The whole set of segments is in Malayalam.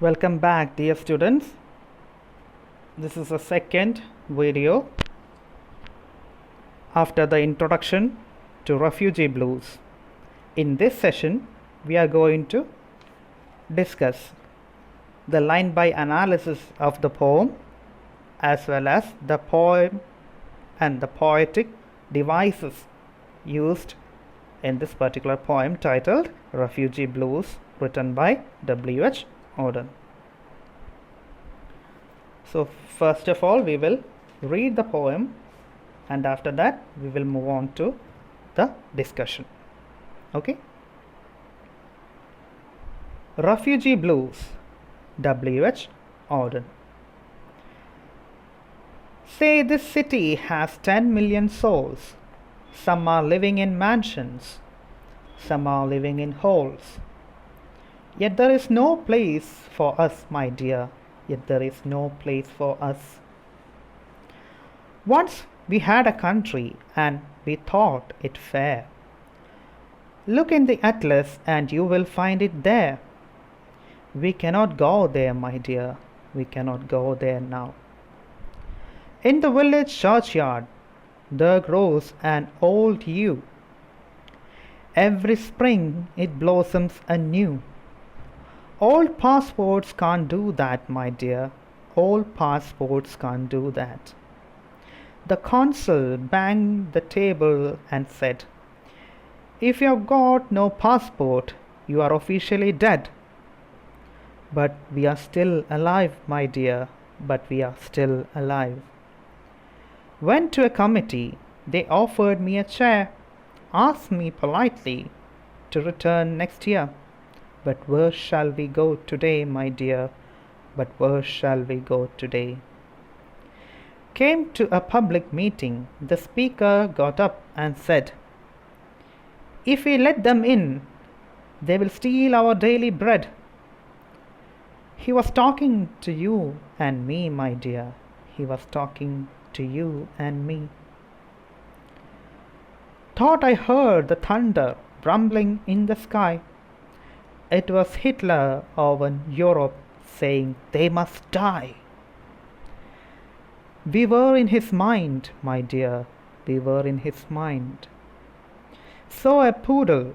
Welcome back, dear students. This is the second video after the introduction to Refugee Blues. In this session, we are going to discuss the line-by analysis of the poem as well as the poem and the poetic devices used in this particular poem titled Refugee Blues, written by W.H. Auden. So first of all, we will read the poem, and after that we will move on to the discussion. Okay? Refugee Blues, W.H. Auden. Say this city has 10 million souls. Some are living in mansions, some are living in holes. Yet there is no place for us, my dear, yet there is no place for us. Once we had a country and we thought it fair. Look in the atlas and you will find it there. We cannot go there, my dear, we cannot go there now. In the village churchyard there grows an old yew. Every spring it blossoms anew. Old passports can't do that, my dear, old passports can't do that. The consul banged the table and said, "If you've got no passport, you are officially dead." But we are still alive, my dear, but we are still alive. Went to a committee, they offered me a chair, asked me politely to return next year. But where shall we go today, my dear? But where shall we go today? Came to a public meeting. The speaker got up and said, "If we let them in, they will steal our daily bread." He was talking to you and me, my dear. He was talking to you and me. Thought I heard the thunder rumbling in the sky. It was Hitler over Europe saying they must die. We were in his mind, my dear, we were in his mind. Saw a poodle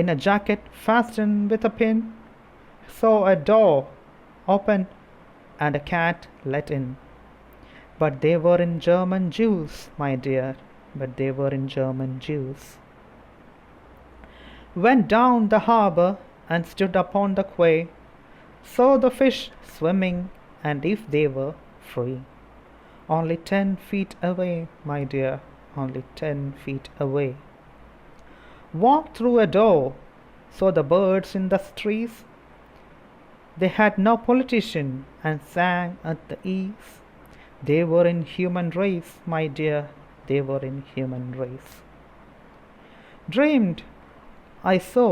in a jacket fastened with a pin. Saw a door open and a cat let in. But they were in German Jews, my dear, but they were in German Jews. Went down the harbor and stood upon the quay, saw the fish swimming, and if they were free. Only 10 feet away, my dear, only 10 feet away. Walked through a door, saw the birds in the trees. They had no politician and sang at the ease. They were in human race, my dear, they were in human race. Dreamed I saw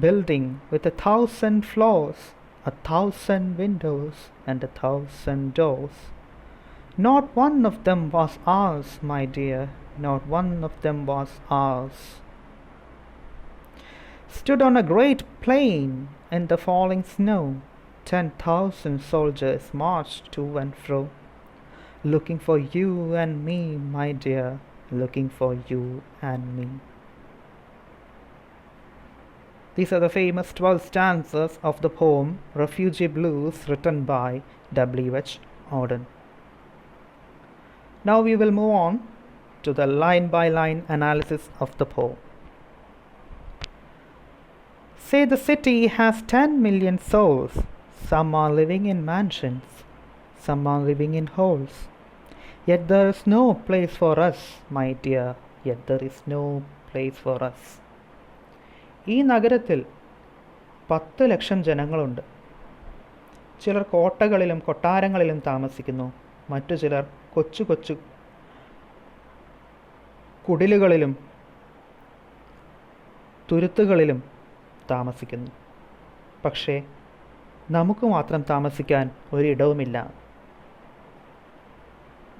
building with 1,000 floors, 1,000 windows and 1,000 doors. Not one of them was ours, my dear, not one of them was ours. Stood on a great plain in the falling snow. 10,000 soldiers marched to and fro, looking for you and me, my dear, looking for you and me. These are the famous 12 stanzas of the poem Refugee Blues, written by W.H. Auden. Now we will move on to the line-by-line analysis of the poem. Say the city has 10 million souls. Some are living in mansions, some are living in holes. Yet there is no place for us, my dear, yet there is no place for us. ഈ നഗരത്തിൽ 10 ലക്ഷം ജനങ്ങളുണ്ട്. ചിലർ കോട്ടകളിലും കൊട്ടാരങ്ങളിലും താമസിക്കുന്നു. മറ്റു ചിലർ കൊച്ചു കൊച്ചു കുടിലുകളിലും തുരുത്തുകളിലും താമസിക്കുന്നു. പക്ഷേ നമുക്ക് മാത്രം താമസിക്കാൻ ഒരിടവുമില്ല.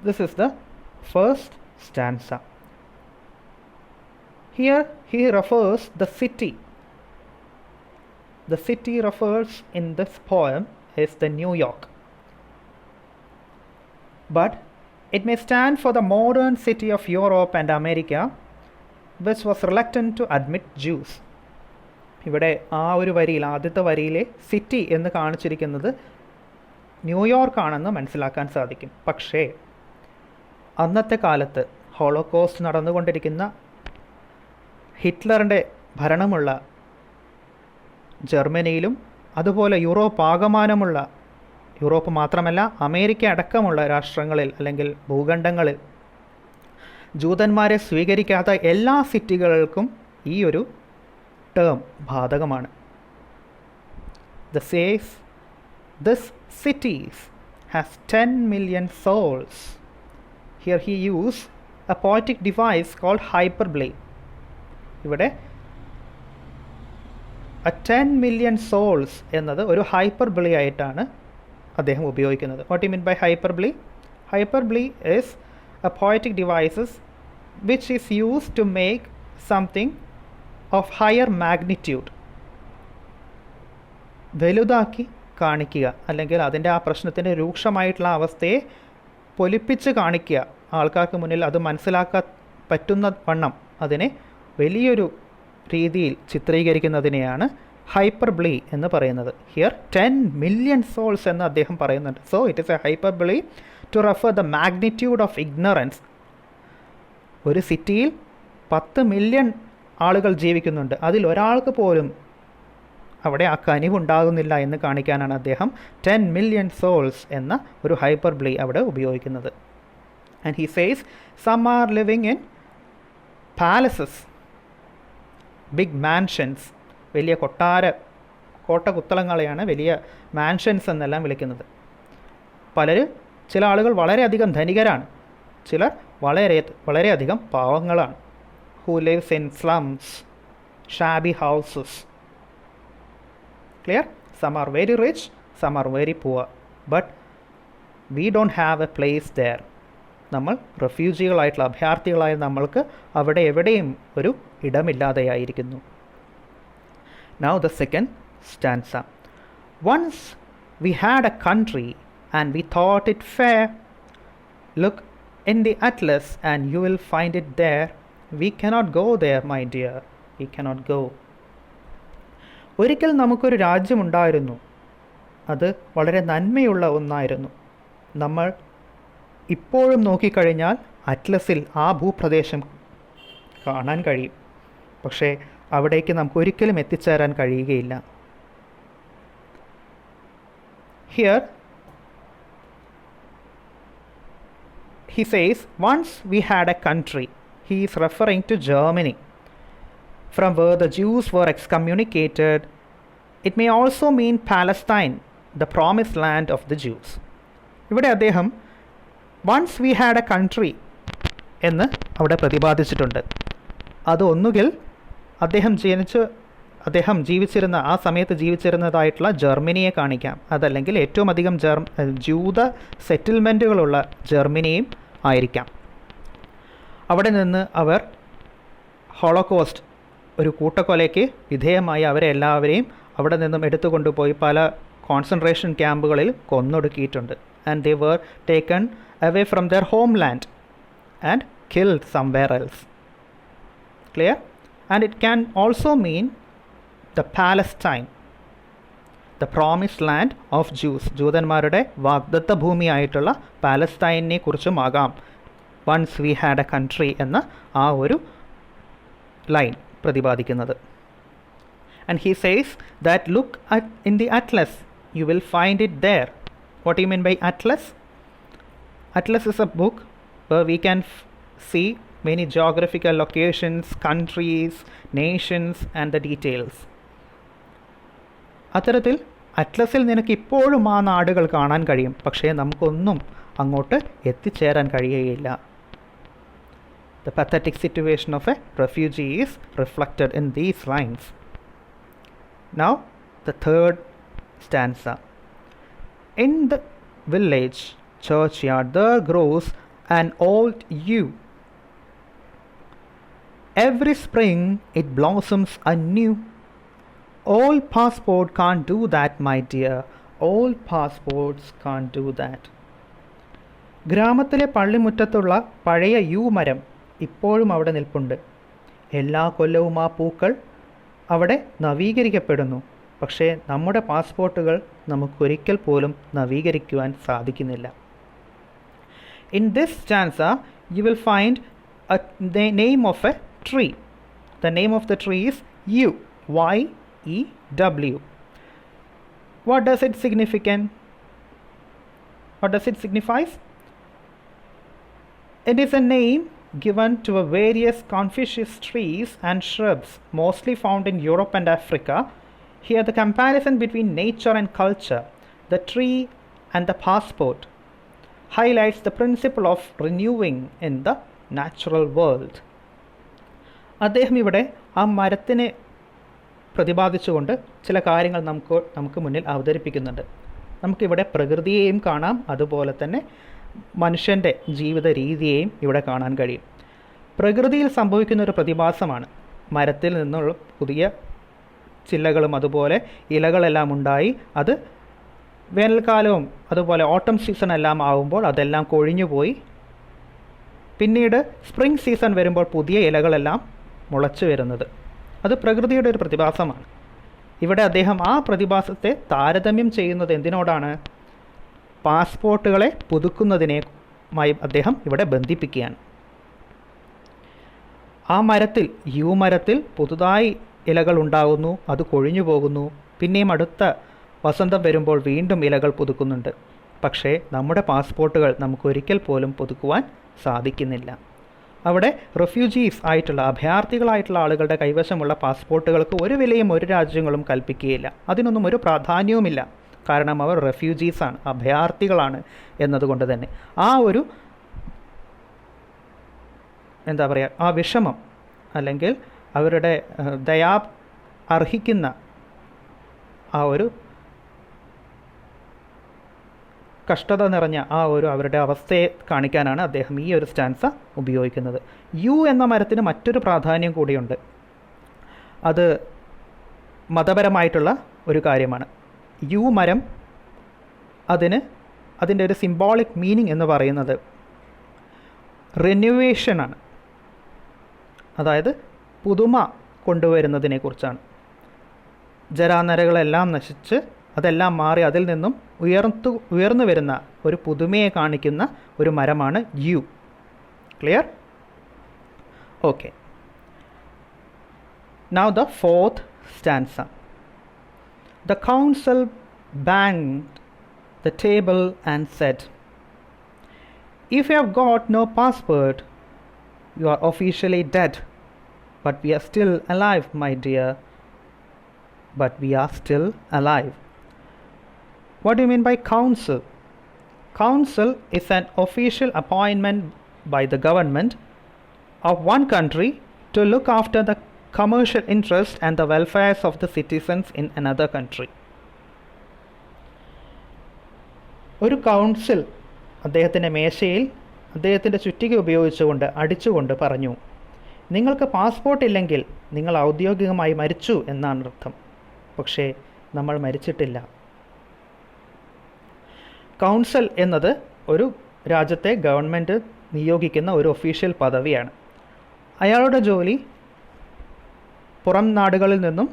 This is the first stanza. Here he refers the city. The city refers in this poem is the New York. But it may stand for the modern city of Europe and America, which was reluctant to admit Jews. ഇവിടെ ആ ഒരു വരിയിൽ, ആദ്യത്തെ വരിയിലെ സിറ്റി എന്ന് കാണിച്ചിരിക്കുന്നത് ന്യൂയോർക്ക് ആണെന്ന് മനസ്സിലാക്കാൻ സാധിക്കും. പക്ഷേ അന്നത്തെ കാലത്ത് ഹോളോകോസ്റ്റ് നടന്നുകൊണ്ടിരിക്കുന്ന ഹിറ്റ്ലറിൻ്റെ ഭരണമുള്ള ജർമ്മനിയിലും അതുപോലെ യൂറോപ്പ് ആകമാനമുള്ള, യൂറോപ്പ് മാത്രമല്ല അമേരിക്ക അടക്കമുള്ള രാഷ്ട്രങ്ങളിൽ അല്ലെങ്കിൽ ഭൂഖണ്ഡങ്ങളിൽ ജൂതന്മാരെ സ്വീകരിക്കാത്ത എല്ലാ സിറ്റികൾക്കും ഈ ഒരു ടേം ബാധകമാണ്. This cities has 10 million souls. Here he used a poetic device called hyperbole. ഇവിടെ a 10 million souls എന്നത് ഒരു ഹൈപ്പർബിളി ആയിട്ടാണ് അദ്ദേഹം ഉപയോഗിക്കുന്നത്. What do you mean by hyperbole? Hyperbole is a poetic device which is used to make something of higher magnitude. വലുതാക്കി കാണിക്കുക, അല്ലെങ്കിൽ അതിൻ്റെ ആ പ്രശ്നത്തിൻ്റെ രൂക്ഷമായിട്ടുള്ള അവസ്ഥയെ പൊലിപ്പിച്ച് കാണിക്കുക, ആൾക്കാർക്ക് മുന്നിൽ അത് മനസ്സിലാക്കാൻ പറ്റുന്ന വണ്ണം അതിനെ വലിയൊരു രീതിയിൽ ചിത്രീകരിക്കുന്നതിനെയാണ് ഹൈപ്പർബിളി എന്ന് പറയുന്നത്. ഹിയർ 10 million souls എന്ന് അദ്ദേഹം പറയുന്നുണ്ട്. So it is a hyperbole to refer the magnitude of ignorance. ഒരു സിറ്റിയിൽ 10 മില്യൺ ആളുകൾ ജീവിക്കുന്നുണ്ട്, അതിൽ ഒരാൾക്ക് പോലും അവിടെ ആ കനിവുണ്ടാകുന്നില്ല എന്ന് കാണിക്കാനാണ് അദ്ദേഹം 10 million souls എന്ന ഒരു ഹൈപ്പർബിളി അവിടെ ഉപയോഗിക്കുന്നത്. And he says some are living in palaces, big mansions, വലിയ കോട്ടകുത്തളങ്ങളെയാണ് വലിയ മാൻഷൻസ് എന്നെല്ലാം വിളിക്കുന്നത്. ചില ആളുകൾ വളരെയധികം ധനികരാണ്, ചിലർ വളരെയധികം പാവങ്ങളാണ്. who lives in slums, shabby houses. Clear? Some are very rich, some are very poor, but we don't have a place there. നമ്മൾ റെഫ്യൂജികളായിട്ടുള്ള അഭയാർത്ഥികളായ നമ്മൾക്ക് അവിടെ എവിടെയും ഒരു ഇടമില്ലാതെയായിരിക്കുന്നു. Now the second stanza. Once we had a country and we thought it fair. Look in the atlas and you will find it there. We cannot go there, my dear. We cannot go. ഒരിക്കൽ നമുക്കൊരു രാജ്യമുണ്ടായിരുന്നു, അത് വളരെ നന്മയുള്ള ഒന്നായിരുന്നു. നമ്മൾ ഇപ്പോഴും നോക്കിക്കഴിഞ്ഞാൽ അറ്റ്ലസിൽ ആ ഭൂപ്രദേശം കാണാൻ കഴിയും, പക്ഷേ അവിടേക്ക് നമുക്ക് ഒരിക്കലും എത്തിച്ചേരാൻ കഴിയുകയില്ല. Here he says, once we had a country. He is referring to Germany, from where the Jews were excommunicated. It may also mean Palestine, the promised land of the Jews. ഇവിടെ അദ്ദേഹം once we had a country എന്ന് അവിടെ പ്രതിപാദിച്ചിട്ടുണ്ട്. അത് ഒന്നുകിൽ അദ്ദേഹം ജീവിച്ചിരുന്ന ആ സമയത്ത് ജീവിച്ചിരുന്നതായിട്ടുള്ള ജർമ്മനിയെ കാണിക്കാം, അതല്ലെങ്കിൽ ഏറ്റവും അധികം ജൂത സെറ്റിൽമെൻറ്റുകളുള്ള ജർമ്മനിയും ആയിരിക്കാം. അവിടെ നിന്ന് അവർ ഹോളോകോസ്റ്റ്, ഒരു കൂട്ടക്കൊലയ്ക്ക് വിധേയമായി അവരെ എല്ലാവരെയും അവിടെ നിന്നും എടുത്തുകൊണ്ടുപോയി പല കോൺസെൻട്രേഷൻ ക്യാമ്പുകളിൽ കൊന്നൊടുക്കിയിട്ടുണ്ട്. And they were taken away from their homeland and killed somewhere else. Clear? And it can also mean the Palestine, the promised land of Jews. ജൂതന്മാരുടെ വാഗ്ദത്ത ഭൂമിയായിട്ടുള്ള പാലസ്തീനെ കുറിച്ചുമാകാം once we had a country എന്ന ആ ഒരു ലൈൻ പ്രതിപാദിക്കുന്നത്. And he says that look in the atlas, you will find it there. What do you mean by atlas? Atlas is a book where we can see many geographical locations, countries, nations and the details. അത്തരത്തിൽ അറ്റ്ലസിൽ നിനക്ക് ഇപ്പോഴും ആ നാടുകൾ കാണാൻ കഴിയും, പക്ഷേ നമുക്കൊന്നും അങ്ങോട്ട് എത്തിച്ചേരാൻ കഴിയുകയില്ല. The pathetic situation of a refugee is reflected in these lines. Now, the third stanza. In the village churchyard there grows an old yew. Every spring it blossoms anew. All passport can't do that, my dear. All passports can't do that. ഗ്രാമത്തിലെ പള്ളിമുറ്റത്തുള്ള പഴയ യു മരം ഇപ്പോഴും അവിടെ നിൽപ്പുണ്ട്. എല്ലാ കൊല്ലവും ആ പൂക്കൾ അവിടെ നവീകരിക്കപ്പെടുന്നു. പക്ഷേ നമ്മുടെ പാസ്പോർട്ടുകൾ നമുക്കൊരിക്കൽ പോലും നവീകരിക്കുവാൻ സാധിക്കുന്നില്ല. In this stanza, you will find the name of a tree. The name of the tree is yew, Y-E-W. What does it signify? What does it signify? It is a name given to a various coniferous trees and shrubs, mostly found in Europe and Africa. Here the comparison between nature and culture, the tree and the passport, highlights the principle of renewing in the natural world. അദ്ദേഹം ഇവിടെ ആ മരത്തിനെ പ്രതിപാദിച്ചുകൊണ്ട് ചില കാര്യങ്ങൾ നമുക്ക് മുന്നിൽ അവതരിപ്പിക്കുന്നുണ്ട്. നമുക്കിവിടെ പ്രകൃതിയെയും കാണാം, അതുപോലെ തന്നെ മനുഷ്യൻ്റെ ജീവിത രീതിയെയും ഇവിടെ കാണാൻ കഴിയും. പ്രകൃതിയിൽ സംഭവിക്കുന്ന ഒരു പ്രതിഭാസമാണ്. മരത്തിൽ നിന്നുള്ള പുതിയ ചില്ലകളും അതുപോലെ ഇലകളെല്ലാം ഉണ്ടായി അത് വേനൽക്കാലവും അതുപോലെ ഓട്ടം സീസൺ എല്ലാം ആകുമ്പോൾ അതെല്ലാം കൊഴിഞ്ഞുപോയി. പിന്നീട് സ്പ്രിംഗ് സീസൺ വരുമ്പോൾ പുതിയ ഇലകളെല്ലാം മുളച്ചു വരുന്നത്. അത് പ്രകൃതിയുടെ ഒരു പ്രതിഭാസമാണ്. ഇവിടെ അദ്ദേഹം ആ പ്രതിഭാസത്തെ താരതമ്യം ചെയ്യുന്നത് എന്തിനോടാണ്? പാസ്പോർട്ടുകളെ പുതുക്കുന്നതിനുമായി അദ്ദേഹം ഇവിടെ ബന്ധിപ്പിക്കുകയാണ്. ആ മരത്തിൽ യു മരത്തിൽ പുതുതായി ഇലകൾ ഉണ്ടാകുന്നു, അത് കൊഴിഞ്ഞു പോകുന്നു. പിന്നെയും അടുത്ത വസന്തം വരുമ്പോൾ വീണ്ടും ഇലകൾ പുതുക്കുന്നുണ്ട്. പക്ഷേ നമ്മുടെ പാസ്പോർട്ടുകൾ നമുക്കൊരിക്കൽ പോലും പുതുക്കുവാൻ സാധിക്കുന്നില്ല. അവിടെ റെഫ്യൂജീസ് ആയിട്ടുള്ള അഭയാർത്ഥികളായിട്ടുള്ള ആളുകളുടെ കൈവശമുള്ള പാസ്പോർട്ടുകൾക്ക് ഒരു വിലയും ഒരു രാജ്യങ്ങളും കൽപ്പിക്കുകയില്ല. അതിനൊന്നും ഒരു പ്രാധാന്യവുമില്ല. കാരണം അവർ റെഫ്യൂജീസാണ്, അഭയാർത്ഥികളാണ് എന്നതുകൊണ്ട് തന്നെ ആ ഒരു എന്താ പറയുക, ആ വിഷമം അല്ലെങ്കിൽ അവരുടെ ദയാ അർഹിക്കുന്ന ആ ഒരു കഷ്ടത നിറഞ്ഞ ആ ഒരു അവരുടെ അവസ്ഥയെ കാണിക്കാനാണ് അദ്ദേഹം ഈ ഒരു സ്റ്റാൻസ ഉപയോഗിക്കുന്നത്. യു എന്ന മരത്തിന് മറ്റൊരു പ്രാധാന്യം കൂടിയുണ്ട്. അത് മതപരമായിട്ടുള്ള ഒരു കാര്യമാണ്. യു മരം അതിൻ്റെ ഒരു സിംബോളിക് മീനിങ് എന്ന് പറയുന്നത് റിന്യൂവേഷനാണ്. അതായത് പുതുമ കൊണ്ടുവരുന്നതിനെക്കുറിച്ചാണ്. ജരാനരകളെല്ലാം നശിച്ച് അതെല്ലാം മാറി അതിൽ നിന്നും ഉയർന്നു വരുന്ന ഒരു പുതുമയെ കാണിക്കുന്ന ഒരു മരമാണ് yew. Clear? Okay. Now the fourth stanza. The council banged the table and said, "If you have got no passport, you are officially dead. But we are still alive, my dear. But we are still alive." What do you mean by council? Council is an official appointment by the government of one country to look after the commercial interest and the welfare of the citizens in another country. ഒരു കൗൺസിൽ അദ്ദേഹത്തിൻ്റെ മേശയിൽ അദ്ദേഹത്തിൻ്റെ ചുറ്റിക ഉപയോഗിച്ചുകൊണ്ട് അടിച്ചുകൊണ്ട് പറഞ്ഞു, നിങ്ങൾക്ക് പാസ്പോർട്ട് ഇല്ലെങ്കിൽ നിങ്ങൾ ഔദ്യോഗികമായി മരിച്ചു എന്നാണ് അർത്ഥം. പക്ഷേ നമ്മൾ മരിച്ചിട്ടില്ല. കൗൺസിൽ എന്നത് ഒരു രാജ്യത്തെ ഗവൺമെൻറ് നിയോഗിക്കുന്ന ഒരു ഒഫീഷ്യൽ പദവിയാണ്. അയാളുടെ ജോലി പുറം നാടുകളിൽ നിന്നും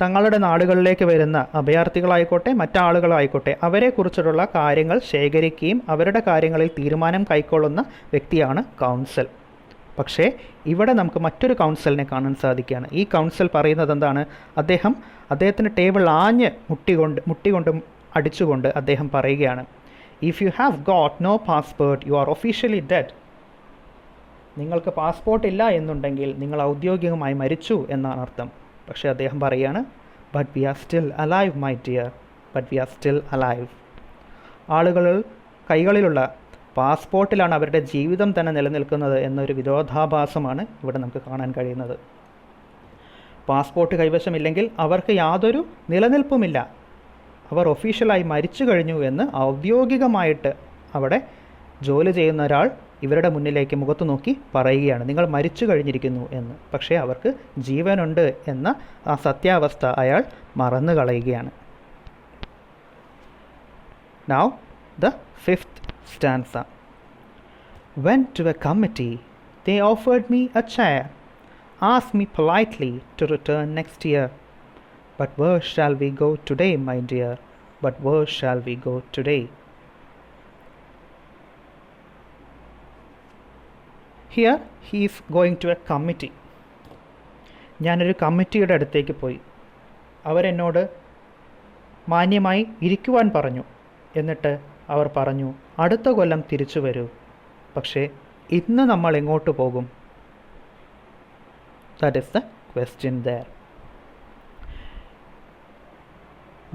തങ്ങളുടെ നാടുകളിലേക്ക് വരുന്ന അഭയാർത്ഥികളായിക്കോട്ടെ മറ്റാളുകളായിക്കോട്ടെ അവരെക്കുറിച്ചുള്ള കാര്യങ്ങൾ ശേഖരിക്കുകയും അവരുടെ കാര്യങ്ങളിൽ തീരുമാനം കൈക്കൊള്ളുന്ന വ്യക്തിയാണ് കൗൺസിൽ. പക്ഷേ ഇവിടെ നമുക്ക് മറ്റൊരു കൗൺസിലിനെ കാണാൻ സാധിക്കുകയാണ്. ഈ കൗൺസിൽ പറയുന്നത് എന്താണ്? അദ്ദേഹത്തിൻ്റെ ടേബിൾ ആഞ്ഞ് മുട്ടിക്കൊണ്ട് അടിച്ചുകൊണ്ട് അദ്ദേഹം പറയുകയാണ്, if you have got no passport you are officially dead. നിങ്ങൾക്ക് പാസ്പോർട്ട് ഇല്ല എന്നുണ്ടെങ്കിൽ നിങ്ങൾ ഔദ്യോഗികമായി മരിച്ചു എന്നാണ് അർത്ഥം. പക്ഷേ അദ്ദേഹം പറയുകയാണ്, but we are still alive my dear, but we are still alive. കൈകളിലുള്ള പാസ്പോർട്ടിലാണ് അവരുടെ ജീവിതം തന്നെ നിലനിൽക്കുന്നത് എന്നൊരു വിരോധാഭാസമാണ് ഇവിടെ നമുക്ക് കാണാൻ കഴിയുന്നത്. പാസ്പോർട്ട് കൈവശമില്ലെങ്കിൽ അവർക്ക് യാതൊരു നിലനിൽപ്പുമില്ല. അവർ ഒഫീഷ്യലായി മരിച്ചു കഴിഞ്ഞു എന്ന് ഔദ്യോഗികമായിട്ട് അവിടെ ജോലി ചെയ്യുന്ന ഒരാൾ ഇവരുടെ മുന്നിലേക്ക് മുഖത്ത് നോക്കി പറയുകയാണ്, നിങ്ങൾ മരിച്ചു കഴിഞ്ഞിരിക്കുന്നു എന്ന്. പക്ഷേ അവർക്ക് ജീവനുണ്ട് എന്ന ആ സത്യാവസ്ഥ അയാൾ മറന്നു കളയുകയാണ്. Now the 5th stanza. Went to a committee, they offered me a chair, asked me politely to return next year. But where shall we go today, my dear? But where shall we go today? Here he is going to a committee. ഞാനൊരു കമ്മിറ്റിയുടെ അടുത്തേക്ക് പോയി. അവരെന്നോട് മാന്യമായി ഇരിക്കുവാൻ പറഞ്ഞു. എന്നിട്ട് അവർ പറഞ്ഞു, അടുത്ത കൊല്ലം തിരിച്ചു വരൂ. പക്ഷേ ഇന്ന് നമ്മൾ എങ്ങോട്ട് പോകും? That is the question there.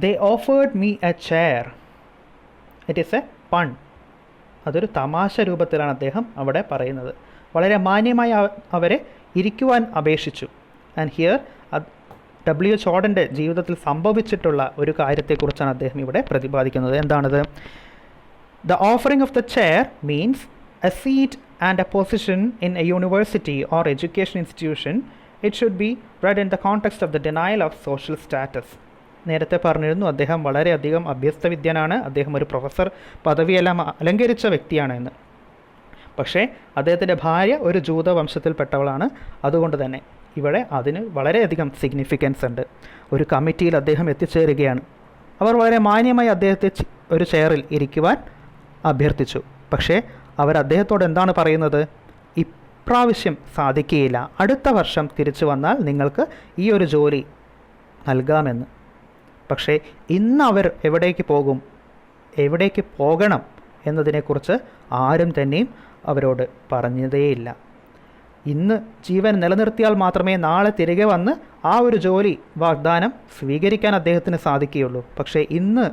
They offered me a chair. It is a pun. അതൊരു തമാശ രൂപത്തിലാണ് അദ്ദേഹം അവിടെ പറയുന്നത്. വളരെ മാന്യമായി അവരെ ഇരിക്കുവാൻ അപേക്ഷിച്ചു. And here W.H. ഓഡൻ്റെ ജീവിതത്തിൽ സംഭവിച്ചിട്ടുള്ള ഒരു കാര്യത്തെക്കുറിച്ചാണ് അദ്ദേഹം ഇവിടെ പ്രതിപാദിക്കുന്നത്. എന്താണത്? The offering of the chair means a seat and a position in a university or education institution. It should be read in the context of the denial of social status. നേരത്തെ പറഞ്ഞിരുന്നു അദ്ദേഹം വളരെയധികം അഭ്യസ്തവിദ്യനാണ്, അദ്ദേഹം ഒരു പ്രൊഫസർ പദവിയെല്ലാം അലങ്കരിച്ച വ്യക്തിയാണ് എന്ന്. പക്ഷേ അദ്ദേഹത്തിൻ്റെ ഭാര്യ ഒരു ജൂത വംശത്തിൽപ്പെട്ടവളാണ്. അതുകൊണ്ട് തന്നെ ഇവിടെ അതിന് വളരെയധികം സിഗ്നിഫിക്കൻസ് ഉണ്ട്. ഒരു കമ്മിറ്റിയിൽ അദ്ദേഹം എത്തിച്ചേരുകയാണ്. അവർ വളരെ മാന്യമായി അദ്ദേഹത്തെ ഒരു ചെയറിൽ ഇരിക്കുവാൻ അഭ്യർത്ഥിച്ചു. പക്ഷേ അവർ അദ്ദേഹത്തോട് എന്താണ് പറയുന്നത്? ഇപ്രാവശ്യം സാധിക്കുകയില്ല, അടുത്ത വർഷം തിരിച്ചു വന്നാൽ നിങ്ങൾക്ക് ഈ ഒരു ജോലി നൽകാമെന്ന്. പക്ഷേ ഇന്ന് അവർ എവിടേക്ക് പോകും, എവിടേക്ക് പോകണം എന്നതിനെക്കുറിച്ച് ആരും തന്നെയും അവരോട് പറഞ്ഞതേയില്ല. ഇന്ന് ജീവൻ നിലനിർത്തിയാൽ മാത്രമേ നാളെ തിരികെ വന്ന് ആ ഒരു ജോലി വാഗ്ദാനം സ്വീകരിക്കാൻ അദ്ദേഹത്തിന് സാധിക്കുകയുള്ളൂ. പക്ഷേ ഇന്ന്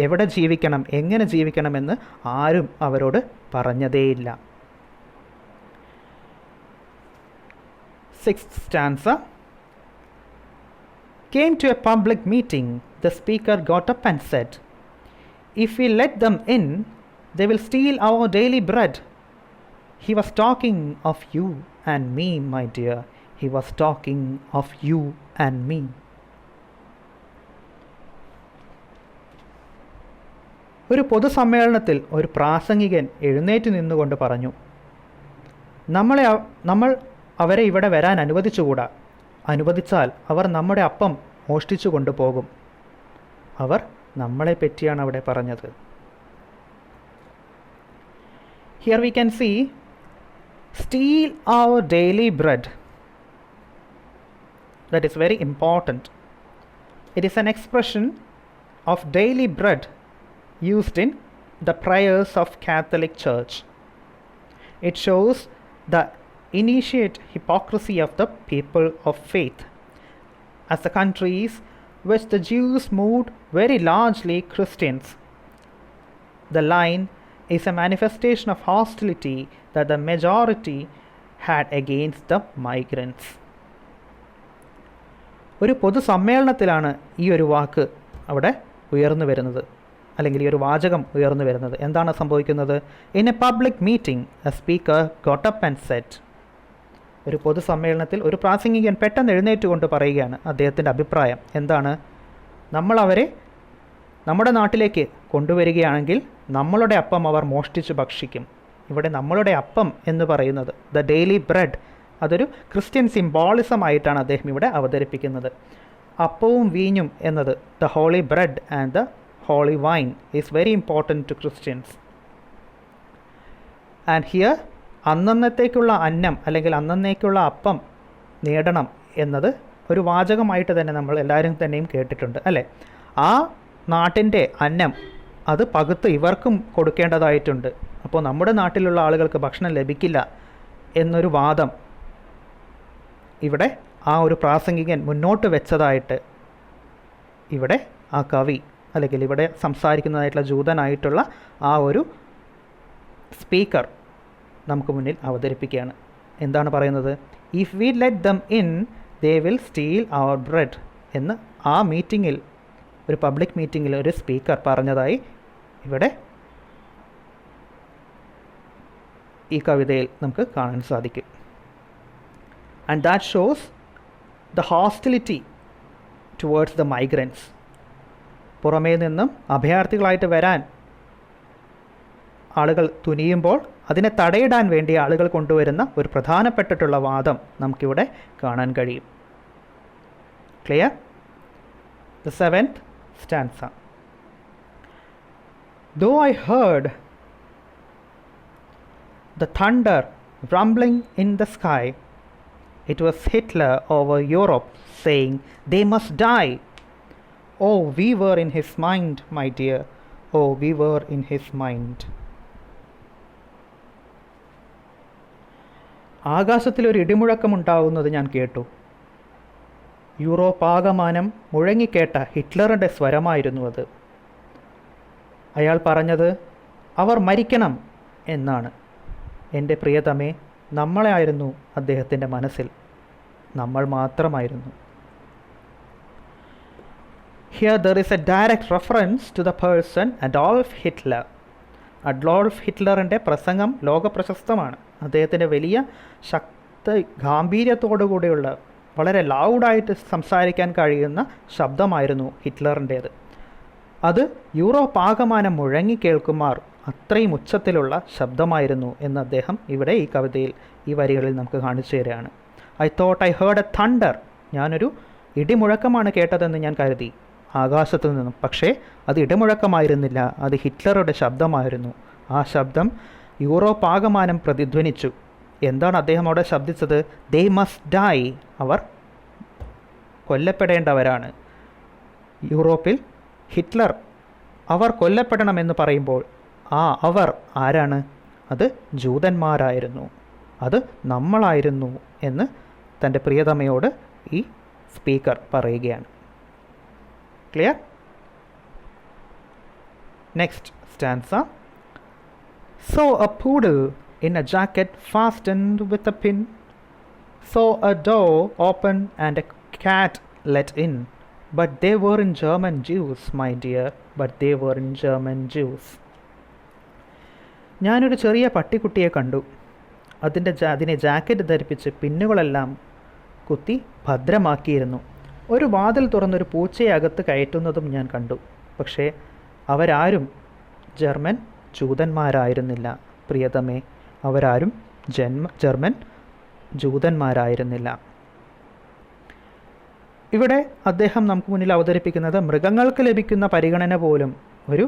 എവിടെ ജീവിക്കണം, എങ്ങനെ ജീവിക്കണമെന്ന് ആരും അവരോട് പറഞ്ഞതേയില്ല. 6th stanza. Came to a public meeting, the speaker got up and said, "If we let them in, they will steal our daily bread." He was talking of you and me, my dear. He was talking of you and me. ഒരു പൊതുസമ്മേളനത്തിൽ ഒരു പ്രാസംഗികൻ എഴുന്നേറ്റ് നിന്നുകൊണ്ട് പറഞ്ഞു, നമ്മൾ അവരെ ഇവിടെ വരാൻ അനുവദിച്ചുകൂടാ. അനുവദിച്ചാൽ അവർ നമ്മുടെ അപ്പം മോഷ്ടിച്ചു കൊണ്ടുപോകും. അവർ നമ്മളെ പറ്റിയാണ് അവിടെ പറഞ്ഞത്. Here we can see steal our daily bread. That is very important. It is an expression of daily bread used in the prayers of Catholic Church. It shows the initiate hypocrisy of the people of faith. As the countries which the Jews moved very largely Christians, the line is a manifestation of hostility that the majority had against the migrants. ഒരു പൊതുസമ്മേളനത്തിലാണ് ഈ ഒരു വാക്ക് അവിടെ ഉയർന്നു വരുന്നത്, അല്ലെങ്കിൽ ഈ ഒരു വാചകം ഉയർന്നു വരുന്നത്. എന്താണ് സംഭവിക്കുന്നത്? In A public meeting A speaker got up and set. ഒരു പൊതുസമ്മേളനത്തിൽ ഒരു പ്രാസംഗികൻ പെട്ടെന്ന് എഴുന്നേറ്റുകൊണ്ട് പറയുകയാണ് അദ്ദേഹത്തിൻ്റെ അഭിപ്രായം. എന്താണ്? നമ്മളവരെ നമ്മുടെ നാട്ടിലേക്ക് കൊണ്ടുവരികയാണെങ്കിൽ നമ്മളുടെ അപ്പം അവർ മോഷ്ടിച്ച് ഭക്ഷിക്കും. ഇവിടെ നമ്മളുടെ അപ്പം എന്ന് പറയുന്നത് ദ ഡെയിലി ബ്രെഡ്, അതൊരു ക്രിസ്ത്യൻ സിംബോളിസം ആയിട്ടാണ് അദ്ദേഹം ഇവിടെ അവതരിപ്പിക്കുന്നത്. അപ്പവും വീഞ്ഞും എന്നത് the holy bread and the holy wine is very important to Christians. And here അന്നന്നത്തേക്കുള്ള അന്നം അല്ലെങ്കിൽ അന്നന്നേക്കുള്ള അപ്പം നേടണം എന്നത് ഒരു വാചകമായിട്ട് തന്നെ നമ്മൾ എല്ലാവരും തന്നെയും കേട്ടിട്ടുണ്ട്, അല്ലേ? ആ നാട്ടിൻ്റെ അന്നം അത് പകുത്ത് ഇവർക്കും കൊടുക്കേണ്ടതായിട്ടുണ്ട്. അപ്പോൾ നമ്മുടെ നാട്ടിലുള്ള ആളുകൾക്ക് ഭക്ഷണം ലഭിക്കില്ല എന്നൊരു വാദം ഇവിടെ ആ ഒരു പ്രാസംഗികൻ മുന്നോട്ട് വെച്ചതായിട്ട് ഇവിടെ ആ കവി അല്ലെങ്കിൽ ഇവിടെ സംസാരിക്കുന്നതായിട്ടുള്ള ജൂതനായിട്ടുള്ള ആ ഒരു സ്പീക്കർ നമുക്ക് മുന്നിൽ അവതരിപ്പിക്കുകയാണ്. എന്താണ് പറയുന്നത്? If we let them in they will steal our bread എന്ന് ആ മീറ്റിങ്ങിൽ, ഒരു പബ്ലിക് മീറ്റിങ്ങിൽ ഒരു സ്പീക്കർ പറഞ്ഞതായി ഇവിടെ ഈ കവിതയിൽ നമുക്ക് കാണാൻ സാധിക്കും. And that shows the hostility towards the migrants. പുറമേ നിന്നും അഭയാർത്ഥികളായിട്ട് വരാൻ ആളുകൾ തുനിയുമ്പോൾ അതിനെ തടയിടാൻ വേണ്ടി ആളുകൾ കൊണ്ടുവരുന്ന ഒരു പ്രധാനപ്പെട്ടിട്ടുള്ള വാദം നമുക്കിവിടെ കാണാൻ കഴിയും. Clear? The 7th stanza. Though I heard the thunder rumbling in the sky, it was Hitler over Europe saying, "They must die." Oh, we were in his mind, my dear. Oh, we were in his mind. ആകാശത്തിലൊരു ഇടിമുഴക്കമുണ്ടാകുന്നത് ഞാൻ കേട്ടു. യൂറോപ്പാകമാനം മുഴങ്ങിക്കേട്ട ഹിറ്റ്ലറുടെ സ്വരമായിരുന്നു അത്. അയാൾ പറഞ്ഞത് അവർ മരിക്കണം എന്നാണ്. എൻ്റെ പ്രിയതമേ, നമ്മളായിരുന്നു അദ്ദേഹത്തിൻ്റെ മനസ്സിൽ, നമ്മൾ മാത്രമായിരുന്നു. Here there is a direct reference to the person Adolf Hitler. Adolf ഹിറ്റ്ലറിൻ്റെ പ്രസംഗം ലോകപ്രശസ്തമാണ്. അദ്ദേഹത്തിൻ്റെ വലിയ ഗാംഭീര്യത്തോടുകൂടിയുള്ള വളരെ ലൗഡായിട്ട് സംസാരിക്കാൻ കഴിയുന്ന ശബ്ദമായിരുന്നു ഹിറ്റ്ലറിൻ്റേത്. അത് യൂറോപ്പ് ആകമാനം മുഴങ്ങി കേൾക്കുമാർ അത്രയും ഉച്ചത്തിലുള്ള ശബ്ദമായിരുന്നു എന്ന് അദ്ദേഹം ഇവിടെ ഈ കവിതയിൽ ഈ വരികളിൽ നമുക്ക് കാണിച്ചു തരികയാണ്. I thought I heard A thunder. ഞാനൊരു ഇടിമുഴക്കമാണ് കേട്ടതെന്ന് ഞാൻ കരുതി ആകാശത്തു നിന്നും. പക്ഷേ അത് ഇടിമുഴക്കമായിരുന്നില്ല, അത് ഹിറ്റ്ലറുടെ ശബ്ദമായിരുന്നു. ആ ശബ്ദം യൂറോപ്പ് ആകമാനം പ്രതിധ്വനിച്ചു. എന്താണ് അദ്ദേഹം അവിടെ ശബ്ദിച്ചത്? They must dye. അവർ കൊല്ലപ്പെടേണ്ടവരാണ്. യൂറോപ്പിൽ ഹിറ്റ്ലർ അവർ കൊല്ലപ്പെടണമെന്ന് പറയുമ്പോൾ ആ അവർ ആരാണ്? അത് ജൂതന്മാരായിരുന്നു, അത് നമ്മളായിരുന്നു എന്ന് തൻ്റെ പ്രിയതമയോട് ഈ സ്പീക്കർ പറയുകയാണ്. Clear? Next stanza. Saw a poodle in a jacket fastened with a pin. Saw a door open and a cat let in. But they weren't German Jews, my dear. But they weren't German Jews. ഞാനൊരു ചെറിയ പട്ടിക്കുട്ടിയെ കണ്ടു. അതിനെ ജാക്കറ്റ് ധരിപ്പിച്ച് പിന്നുകളെല്ലാം കുത്തി ഭദ്രമാക്കിയിരുന്നു. ഒരു വാതിൽ തുറന്നൊരു പൂച്ചയെ അകത്ത് കയറ്റുന്നതും ഞാൻ കണ്ടു. പക്ഷേ അവരാരും ജർമ്മൻ ജൂതന്മാരായിരുന്നില്ല പ്രിയതമേ, അവരാരും ജർമ്മൻ ജൂതന്മാരായിരുന്നില്ല. ഇവിടെ അദ്ദേഹം നമുക്ക് മുന്നിൽ അവതരിപ്പിക്കുന്നത് മൃഗങ്ങൾക്ക് ലഭിക്കുന്ന പരിഗണന പോലും ഒരു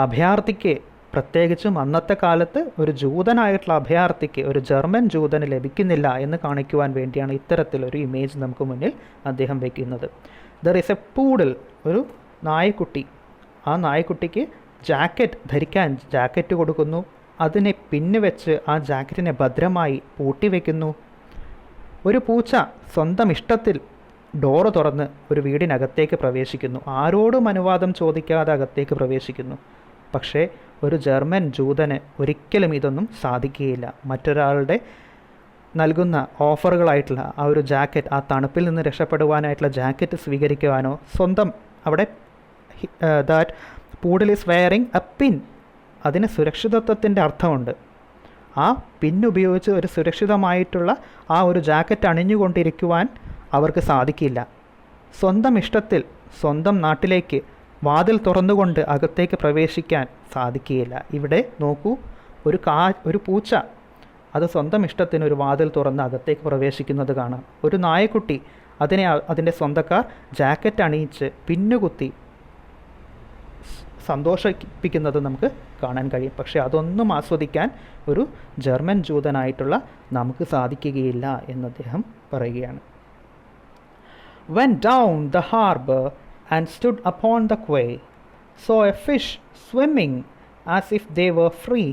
അഭയാർത്ഥിക്ക്, പ്രത്യേകിച്ചും അന്നത്തെ കാലത്ത് ഒരു ജൂതനായിട്ടുള്ള അഭയാർത്ഥിക്ക്, ഒരു ജർമ്മൻ ജൂതന് ലഭിക്കുന്നില്ല എന്ന് കാണിക്കുവാൻ വേണ്ടിയാണ് ഇത്തരത്തിലൊരു ഇമേജ് നമുക്ക് മുന്നിൽ അദ്ദേഹം വയ്ക്കുന്നത്. ദർ ഈസ് എ പൂഡിൽ, ഒരു നായ്ക്കുട്ടി. ആ നായ്ക്കുട്ടിക്ക് ജാക്കറ്റ് ധരിക്കാൻ ജാക്കറ്റ് കൊടുക്കുന്നു. അതിനെ പിന്നുവെച്ച് ആ ജാക്കറ്റിനെ ഭദ്രമായി പൂട്ടിവെക്കുന്നു. ഒരു പൂച്ച സ്വന്തം ഇഷ്ടത്തിൽ ഡോറ് തുറന്ന് ഒരു വീടിനകത്തേക്ക് പ്രവേശിക്കുന്നു. ആരോടും അനുവാദം ചോദിക്കാതെ അകത്തേക്ക് പ്രവേശിക്കുന്നു. പക്ഷേ ഒരു ജർമ്മൻ ജൂതന് ഒരിക്കലും ഇതൊന്നും സാധിക്കുകയില്ല. മറ്റൊരാളുടെ നൽകുന്ന ഓഫറുകളായിട്ടുള്ള ആ ഒരു ജാക്കറ്റ്, ആ തണുപ്പിൽ നിന്ന് രക്ഷപ്പെടുവാനായിട്ടുള്ള ജാക്കറ്റ് സ്വീകരിക്കുവാനോ, സ്വന്തം അവിടെ that poodle is wearing a pin, അതിന് സുരക്ഷിതത്വത്തിൻ്റെ അർത്ഥമുണ്ട്. ആ പിന്നുപയോഗിച്ച് ഒരു സുരക്ഷിതമായിട്ടുള്ള ആ ഒരു ജാക്കറ്റ് അണിഞ്ഞുകൊണ്ടിരിക്കുവാൻ അവർക്ക് സാധിക്കില്ല. സ്വന്തം ഇഷ്ടത്തിൽ സ്വന്തം നാട്ടിലേക്ക് വാതിൽ തുറന്നുകൊണ്ട് അകത്തേക്ക് പ്രവേശിക്കാൻ സാധിക്കുകയില്ല. ഇവിടെ നോക്കൂ, ഒരു പൂച്ച അത് സ്വന്തം ഇഷ്ടത്തിന് ഒരു വാതിൽ തുറന്ന് അകത്തേക്ക് പ്രവേശിക്കുന്നത് കാണാം. ഒരു നായക്കുട്ടി അതിൻ്റെ സ്വന്തക്കാർ ജാക്കറ്റ് അണിയിച്ച് പിന്നുകുത്തി സന്തോഷിപ്പിക്കുന്നത് നമുക്ക് കാണാൻ കഴിയും. പക്ഷേ അതൊന്നും ആസ്വദിക്കാൻ ഒരു ജർമ്മൻ ജൂതനായിട്ടുള്ള നമുക്ക് സാധിക്കുകയില്ല എന്ന് അദ്ദേഹം പറയുകയാണ്. Went down the harbor and stood upon the quay, saw a fish swimming as if they were free.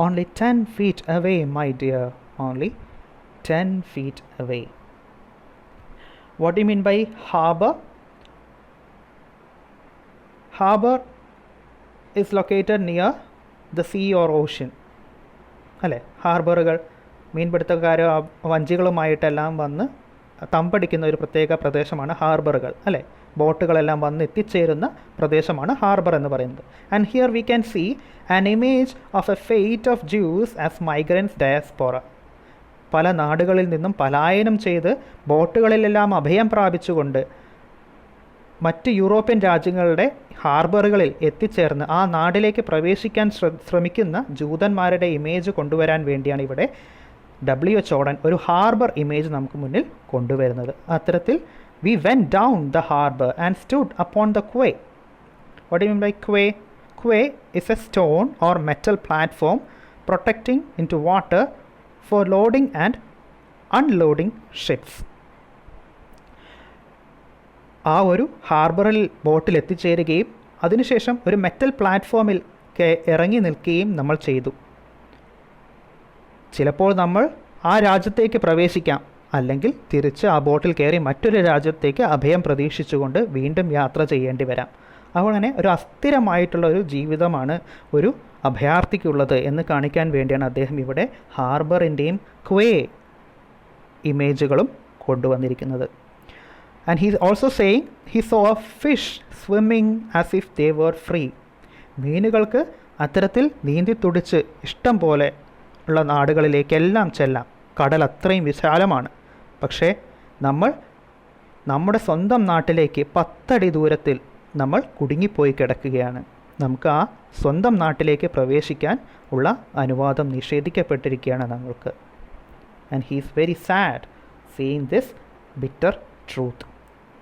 Only 10 feet away, my dear, only 10 feet away. What do you mean by harbor? Harbor is located near the sea or ocean. അല്ലേ? ഹാർബറുകൾ മീൻപിടുത്തക്കാരോ വഞ്ചികളുമായിട്ടെല്ലാം വന്ന് തമ്പടിക്കുന്ന ഒരു പ്രത്യേക പ്രദേശമാണ് ഹാർബറുകൾ, അല്ലേ? ബോട്ടുകളെല്ലാം വന്ന് എത്തിച്ചേരുന്ന പ്രദേശമാണ് ഹാർബർ എന്ന് പറയുന്നത്. And here we can see an image of a fate of Jews as migrants diaspora. പല നാടുകളിൽ നിന്നും പലായനം ചെയ്ത് ബോട്ടുകളിലെല്ലാം അഭയം പ്രാപിച്ചുകൊണ്ട് മറ്റ് യൂറോപ്യൻ രാജ്യങ്ങളുടെ ഹാർബറുകളിൽ എത്തിച്ചേർന്ന് ആ നാട്ടിലേക്ക് പ്രവേശിക്കാൻ ശ്രമിക്കുന്ന ജൂതന്മാരുടെ ഇമേജ് കൊണ്ടുവരാൻ വേണ്ടിയാണ് ഇവിടെ W.H. Auden ഒരു ഹാർബർ ഇമേജ് നമുക്ക് മുന്നിൽ കൊണ്ടുവരുന്നത്. അത്തരത്തിൽ we went down the harbour and stood upon the quay. What you mean by quay? Quay is a stone or metal platform protecting into water for loading and unloading ships. ആ ഒരു ഹാർബറിൽ ബോട്ടിൽ എത്തിച്ചേരുകയും അതിനുശേഷം ഒരു മെറ്റൽ പ്ലാറ്റ്ഫോമിൽ ഇറങ്ങി നിൽക്കുകയും നമ്മൾ ചെയ്തു. ചിലപ്പോൾ നമ്മൾ ആ രാജ്യത്തേക്ക് പ്രവേശിക്കാം, അല്ലെങ്കിൽ തിരിച്ച് ആ ബോട്ടിൽ കയറി മറ്റൊരു രാജ്യത്തേക്ക് അഭയം പ്രതീക്ഷിച്ചുകൊണ്ട് വീണ്ടും യാത്ര ചെയ്യേണ്ടി വരാം. അങ്ങനെ ഒരു അസ്ഥിരമായിട്ടുള്ള ഒരു ജീവിതമാണ് ഒരു അഭയാർത്ഥിക്കുള്ളത് എന്ന് കാണിക്കാൻ വേണ്ടിയാണ് അദ്ദേഹം ഇവിടെ ഹാർബറിൻ്റെയും ക്വേ ഇമേജുകളും കൊണ്ടുവന്നിരിക്കുന്നത്. And he also saying he saw a fish swimming as if they were free. മീനുകൾക്ക് അത്തരത്തിൽ നീന്തി തുടിച്ച് ഇഷ്ടം പോലെ ഉള്ള നാടുകളിലേക്കെല്ലാം ചെല്ലാം. കടൽ അത്രയും വിശാലമാണ്. പക്ഷേ നമ്മൾ നമ്മുടെ സ്വന്തം നാട്ടിലേക്ക് 10 അടി ദൂരത്തിൽ നമ്മൾ കുടുങ്ങിപ്പോയി കിടക്കുകയാണ്. നമുക്ക് ആ സ്വന്തം നാട്ടിലേക്ക് പ്രവേശിക്കാൻ ഉള്ള അനുവാദം നിഷേധിക്കപ്പെട്ടിരിക്കുകയാണ് നമ്മൾക്ക്. And he is very sad seeing this bitter truth.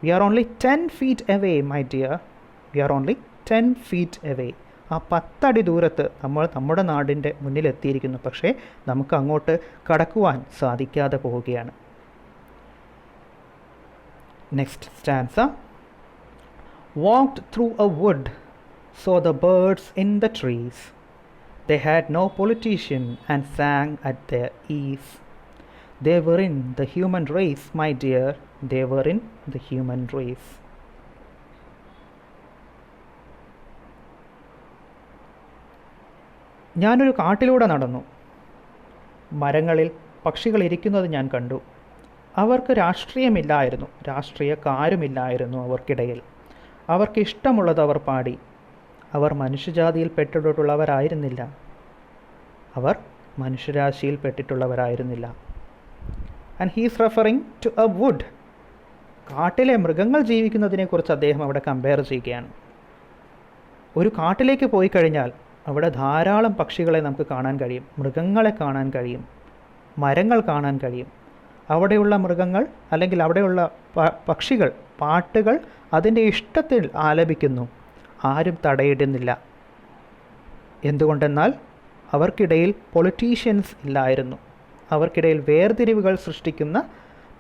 We are only 10 feet away, my dear. We are only 10 feet away. ആ 10 അടി ദൂരത്ത് നമ്മൾ നമ്മുടെ നാടിൻ്റെ മുന്നിലെത്തിയിരിക്കുന്നു. പക്ഷേ നമുക്ക് അങ്ങോട്ട് കടക്കുവാൻ സാധിക്കാതെ പോവുകയാണ്. Next stanza. Walked through a wood, saw the birds in the trees. They had no politician and sang at their ease. They were in the human race, my dear, they were in the human race. ഞാനൊരു കാട്ടിലൂടെ നടന്നു. മരങ്ങളിൽ പക്ഷികൾ ഇരിക്കുന്നത് ഞാൻ കണ്ടു. അവർക്ക് രാഷ്ട്രീയമില്ലായിരുന്നു, രാഷ്ട്രീയക്കാരുമില്ലായിരുന്നു അവർക്കിടയിൽ. അവർക്ക് ഇഷ്ടമുള്ളത് അവർ പാടി. അവർ മനുഷ്യജാതിയിൽ പെട്ടിട്ടുള്ളവരായിരുന്നില്ല. അവർ മനുഷ്യരാശിയിൽ പെട്ടിട്ടുള്ളവരായിരുന്നില്ല. And he is referring to a wood. കാട്ടിലെ മൃഗങ്ങൾ ജീവിക്കുന്നതിനെക്കുറിച്ച് അദ്ദേഹം അവിടെ കമ്പയർ ചെയ്യുകയാണ്. ഒരു കാട്ടിലേക്ക് പോയി കഴിഞ്ഞാൽ അവിടെ ധാരാളം പക്ഷികളെ നമുക്ക് കാണാൻ കഴിയും, മൃഗങ്ങളെ കാണാൻ കഴിയും, മരങ്ങൾ കാണാൻ കഴിയും. അവിടെയുള്ള മൃഗങ്ങൾ അല്ലെങ്കിൽ അവിടെയുള്ള പക്ഷികൾ പാട്ടുകൾ അതിൻ്റെ ഇഷ്ടത്തിൽ ആലപിക്കുന്നു. ആരും തടയിടുന്നില്ല. എന്തുകൊണ്ടെന്നാൽ അവർക്കിടയിൽ പൊളിറ്റീഷ്യൻസ് ഇല്ലായിരുന്നു. അവർക്കിടയിൽ വേർതിരിവുകൾ സൃഷ്ടിക്കുന്ന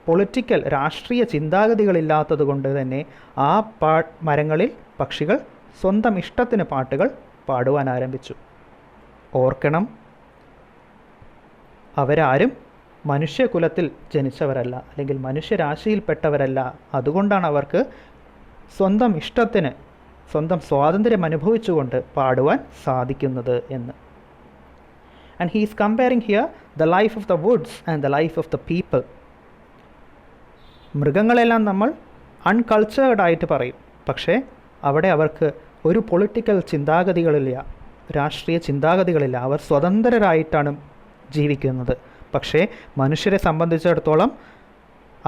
പൊളിറ്റിക്കൽ രാഷ്ട്രീയ ചിന്താഗതികളില്ലാത്തത് കൊണ്ട് തന്നെ ആ മരങ്ങളിൽ പക്ഷികൾ സ്വന്തം ഇഷ്ടത്തിന് പാട്ടുകൾ പാടുവാൻ ആരംഭിച്ചു. ഓർക്കണം, അവരാരും മനുഷ്യകുലത്തിൽ ജനിച്ചവരല്ല, അല്ലെങ്കിൽ മനുഷ്യരാശിയിൽപ്പെട്ടവരല്ല. അതുകൊണ്ടാണ് അവർക്ക് സ്വന്തം ഇഷ്ടത്തിന് സ്വന്തം സ്വാതന്ത്ര്യം അനുഭവിച്ചുകൊണ്ട് പാടുവാൻ സാധിക്കുന്നത് എന്ന്. And he is comparing here the life of the Woods and the life of the people. മൃഗങ്ങളെല്ലാം നമ്മൾ അൺകൾച്ചേർഡ് ആയിട്ട് പറയും. പക്ഷേ അവിടെ അവർക്ക് ഒരു പൊളിറ്റിക്കൽ ചിന്താഗതികളില്ല, രാഷ്ട്രീയ ചിന്താഗതികളില്ല. അവർ സ്വതന്ത്രരായിട്ടാണ് ജീവിക്കുന്നത്. പക്ഷേ മനുഷ്യരെ സംബന്ധിച്ചിടത്തോളം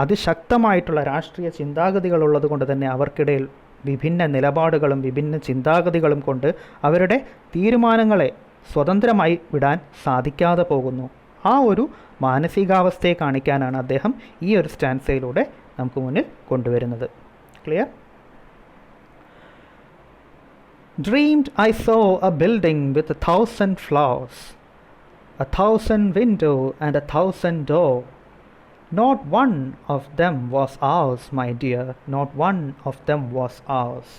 അതിശക്തമായിട്ടുള്ള രാഷ്ട്രീയ ചിന്താഗതികളുള്ളത് കൊണ്ട് തന്നെ അവർക്കിടയിൽ വിഭിന്ന നിലപാടുകളും വിഭിന്ന ചിന്താഗതികളും കൊണ്ട് അവരുടെ തീരുമാനങ്ങളെ സ്വതന്ത്രമായി വിടാൻ സാധിക്കാതെ പോകുന്നു. ആ ഒരു മാനസികാവസ്ഥയെ കാണിക്കാനാണ് അദ്ദേഹം ഈ ഒരു സ്റ്റാൻസയിലൂടെ നമുക്ക് മുന്നിൽ കൊണ്ടുവരുന്നത്. Clear? Dreamed I saw a building with 1,000 floors, 1,000 windows and 1,000 doors. Not one of them was ours, my dear, not one of them was ours.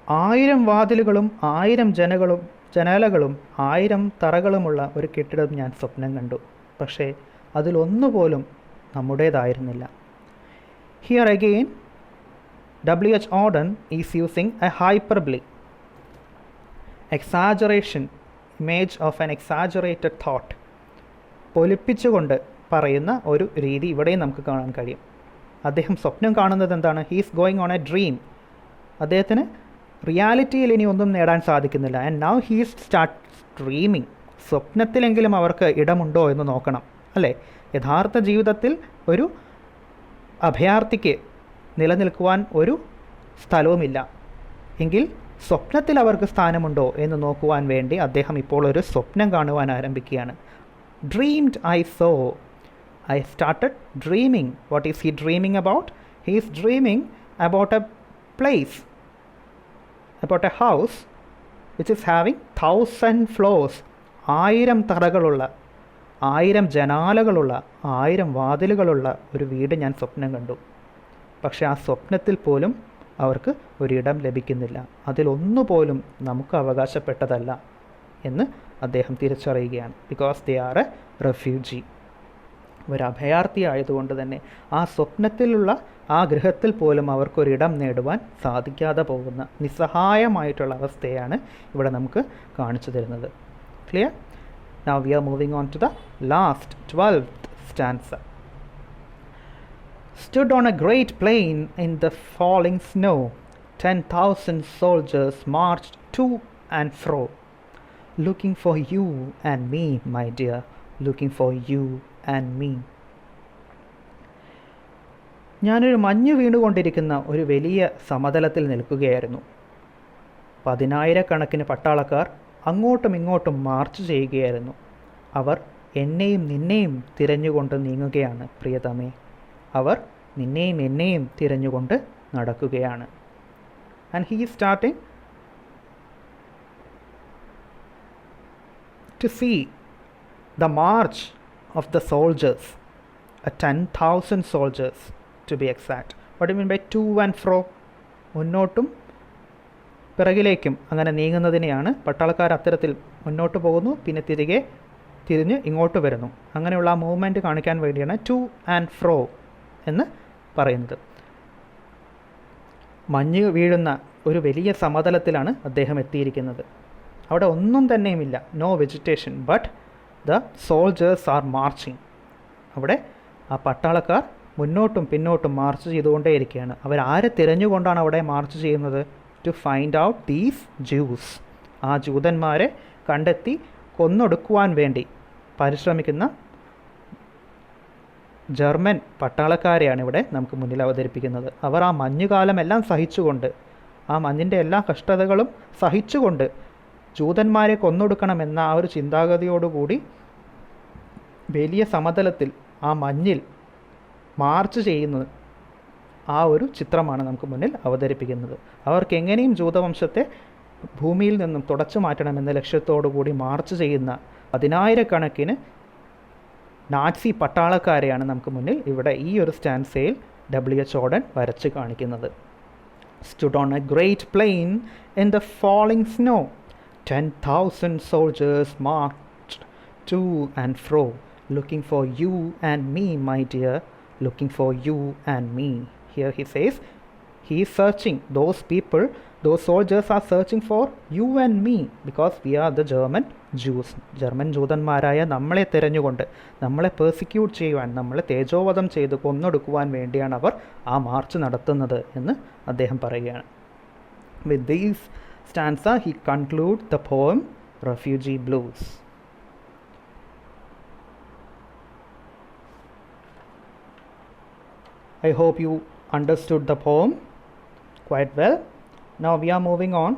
1000 വാതിലുകളും 1000 ജനാലകളും 1000 തറകളുമുള്ള ഒരു കെട്ടിടം ഞാൻ സ്വപ്നം കണ്ടു. പക്ഷേ അതിലൊന്നുപോലും നമ്മുടേതായിരുന്നില്ല. Here again W.H. Auden is using a hyperbole, exaggeration, image of an exaggerated thought. പൊലിപ്പിച്ചുകൊണ്ട് പറയുന്ന ഒരു രീതി ഇവിടെയും നമുക്ക് കാണാൻ കഴിയും. അദ്ദേഹം സ്വപ്നം കാണുന്നത് എന്താണ്? He's going on a dream. അദ്ദേഹത്തിന് റിയാലിറ്റിയിൽ ഇനി ഒന്നും നേടാൻ സാധിക്കുന്നില്ല. And now he's start dreaming. സ്വപ്നത്തിലെങ്കിലും അവർക്ക് ഇടമുണ്ടോ എന്ന് നോക്കണം, അല്ലേ? യഥാർത്ഥ ജീവിതത്തിൽ ഒരു അഭയാർത്ഥിക്ക് നിലനിൽക്കുവാൻ ഒരു സ്ഥലവുമില്ല എങ്കിൽ സ്വപ്നത്തിൽ അവർക്ക് സ്ഥാനമുണ്ടോ എന്ന് നോക്കുവാൻ വേണ്ടി അദ്ദേഹം ഇപ്പോൾ ഒരു സ്വപ്നം കാണുവാൻ ആരംഭിക്കുകയാണ്. Dreamed I so, I started dreaming. What is he dreaming about? He is dreaming about A place, about a house which is having 1,000 floors. 1000 തറകളുള്ള, 1000 ജനാലകളുള്ള, 1000 വാതിലുകളുള്ള ഒരു വീട് ഞാൻ സ്വപ്നം കണ്ടു. പക്ഷെ ആ സ്വപ്നത്തിൽ പോലും അവർക്ക് ഒരിടം ലഭിക്കുന്നില്ല. അതിലൊന്നുപോലും നമുക്ക് അവകാശപ്പെട്ടതല്ല എന്ന് അദ്ദേഹം തിരിച്ചറിയുകയാണ്. Because they are a refugee. ഒരു അഭയാർത്ഥി ആയതുകൊണ്ട് തന്നെ ആ സ്വപ്നത്തിലുള്ള ആ ഗൃഹത്തിൽ പോലും അവർക്കൊരിടം നേടുവാൻ സാധിക്കാതെ പോകുന്ന നിസ്സഹായമായിട്ടുള്ള അവസ്ഥയാണ് ഇവിടെ നമുക്ക് കാണിച്ചു തരുന്നത്. Clear? Now we are moving on to the last 12th stanza. Stood on a great plain in the falling snow, 10,000 soldiers marched to and fro, looking for you and me, my dear, looking for you and me. ഞാനൊരു മഞ്ഞ് വീണുകൊണ്ടിരിക്കുന്ന ഒരു വലിയ സമതലത്തിൽ നിൽക്കുകയായിരുന്നു. 10,000 പട്ടാളക്കാർ അങ്ങോട്ടും ഇങ്ങോട്ടും മാർച്ച് ചെയ്യുകയായിരുന്നു. അവർ എന്നെയും നിന്നെയും തിരഞ്ഞുകൊണ്ട് നീങ്ങുകയാണ് പ്രിയതമേ. അവർ നിന്നെയും എന്നെയും തിരഞ്ഞുകൊണ്ട് നടക്കുകയാണ്. And he is starting to see the march of the soldiers, 10,000 soldiers to be exact. What do you mean by to and fro? മുന്നോട്ടും പിറകിലേക്കും അങ്ങനെ നീങ്ങുന്നതിനെയാണ് പട്ടാളക്കാർ അത്തരത്തിൽ മുന്നോട്ട് പോകുന്നു, പിന്നെ തിരിഞ്ഞ് ഇങ്ങോട്ട് വരുന്നു. അങ്ങനെയുള്ള ആ മൂവ്മെൻറ്റ് കാണിക്കാൻ വേണ്ടിയാണ് ടു ആൻഡ് ഫ്രോ എന്ന് പറയുന്നത്. മഞ്ഞ് വീഴുന്ന ഒരു വലിയ സമതലത്തിലാണ് അദ്ദേഹം എത്തിയിരിക്കുന്നത്. അവിടെ ഒന്നും തന്നെയുമില്ല, no vegetation, but the soldiers are marching. അവിടെ ആ പട്ടാളക്കാർ മുന്നോട്ടും പിന്നോട്ടും മാർച്ച് ചെയ്തുകൊണ്ടേയിരിക്കുകയാണ്. അവരാരെ തിരഞ്ഞുകൊണ്ടാണ് അവിടെ മാർച്ച് ചെയ്യുന്നത്? To find out these Jews. ആ ജൂതന്മാരെ കണ്ടെത്തി കൊന്നൊടുക്കുവാൻ വേണ്ടി പരിശ്രമിക്കുന്ന ജർമ്മൻ പട്ടാളക്കാരെയാണ് ഇവിടെ നമുക്ക് മുന്നിൽ അവതരിപ്പിക്കുന്നത്. അവർ ആ മഞ്ഞുകാലമെല്ലാം സഹിച്ചുകൊണ്ട്, ആ മഞ്ഞിൻ്റെ എല്ലാ കഷ്ടതകളും സഹിച്ചുകൊണ്ട് ജൂതന്മാരെ കൊന്നൊടുക്കണമെന്ന ആ ഒരു ചിന്താഗതിയോടുകൂടി വലിയ സമതലത്തിൽ ആ മഞ്ഞിൽ മാർച്ച് ചെയ്യുന്നത്, ആ ഒരു ചിത്രമാണ് നമുക്ക് മുന്നിൽ അവതരിപ്പിക്കുന്നത്. അവർക്ക് എങ്ങനെയും ജൂതവംശത്തെ ഭൂമിയിൽ നിന്നും തുടച്ചു മാറ്റണമെന്ന ലക്ഷ്യത്തോടു കൂടി മാർച്ച് ചെയ്യുന്ന 10,000 നാസി പട്ടാളക്കാരെയാണ് നമുക്ക് മുന്നിൽ ഇവിടെ ഈ ഒരു സ്റ്റാൻസയിൽ W.H. Auden വരച്ച് കാണിക്കുന്നത്. Stood on a great plain in the falling snow, 10,000 soldiers marched to and fro, looking for you and me, my dear, looking for you and me. Here he says he is searching. Those people, those soldiers are searching for you and me because we are the German Jews. German ജൂതന്മാരായ നമ്മളെ തിരഞ്ഞുകൊണ്ട്, നമ്മളെ പെർസിക്യൂട്ട് ചെയ്യുവാൻ, നമ്മളെ തേജോവധം ചെയ്ത് കൊന്നൊടുക്കുവാൻ വേണ്ടിയാണ് അവർ ആ മാർച്ച് നടത്തുന്നത് എന്ന് അദ്ദേഹം പറയുകയാണ്. With these stanza he concludes the poem Refugee Blues. I hope you understood the poem quite well. Now we are moving on